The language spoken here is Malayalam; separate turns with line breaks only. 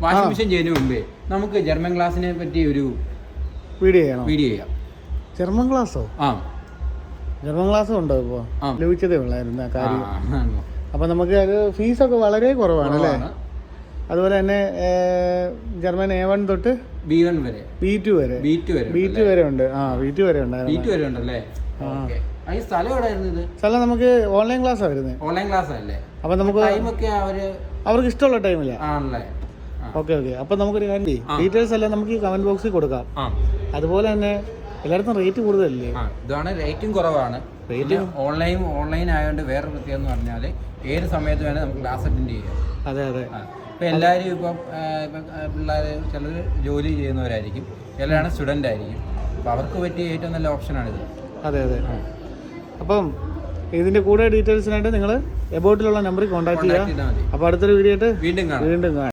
വാഷിംഗ് മെഷീൻ ചെയ്യുന്നതിന് മുമ്പേ നമുക്ക് ജർമ്മൻ ക്ലാസ്സിനെ പറ്റി ഒരു വീഡിയോ ചെയ്യാം.
ജർമ്മൻ ക്ലാസ്സോ?
ആ,
ജർമ്മൻ ക്ലാസ്സും ഉണ്ടോ? ഇപ്പോൾ ലഭിച്ചതേ ഉള്ളായിരുന്നു ആ കാര്യം. അപ്പം നമുക്ക് അത് ഫീസൊക്കെ വളരെ കുറവാണ് അല്ലേ? അതുപോലെ തന്നെ ജർമ്മൻ A1 തൊട്ട്
B1 വരെ,
B2 വരെ ഉണ്ട്. B2 വരെ
ഉണ്ടല്ലേ? സ്ഥലം എവിടെയായിരുന്നു ഇത്?
സ്ഥലം നമുക്ക് ഓൺലൈൻ ക്ലാസ്സാണ് വരുന്നത്.
ഓൺലൈൻ ക്ലാസ് അല്ലേ?
അപ്പം നമുക്ക്
ടൈമൊക്കെ
അവർക്ക് ഇഷ്ടമുള്ള ടൈമില്ല.
ആണല്ലേ?
ഓക്കെ. അപ്പം നമുക്കൊരു കാര്യം ഡീറ്റെയിൽസ് എല്ലാം നമുക്ക് ഈ കമന്റ് ബോക്സിൽ കൊടുക്കാം. അതുപോലെ തന്നെ എല്ലായിടത്തും റേറ്റ് കൂടുതലല്ലേ?
ഇതാണ് റേറ്റും കുറവാണ്. ഓൺലൈൻ ആയതുകൊണ്ട് വേറെ പ്രത്യേകം എന്ന് പറഞ്ഞാൽ ഏത് സമയത്ത് വേണേൽ നമുക്ക് ക്ലാസ് അറ്റൻഡ് ചെയ്യാം.
അതെ.
ഇപ്പം എല്ലാവരും ഇപ്പം പിള്ളേർ ചിലർ ജോലി ചെയ്യുന്നവരായിരിക്കും, ചിലരാണ് സ്റ്റുഡൻ്റ് ആയിരിക്കും. അപ്പോൾ അവർക്ക് പറ്റിയ ഏറ്റവും നല്ല ഓപ്ഷനാണിത്.
അതെ. അപ്പം ഇതിൻ്റെ കൂടെ ഡീറ്റെയിൽസിനായിട്ട് നിങ്ങൾ എബോട്ടിലുള്ള നമ്പറിൽ കോൺടാക്ട് ചെയ്യുക. അപ്പോൾ അടുത്തൊരു വീഡിയോ ആയിട്ട് വീണ്ടും കാണാം.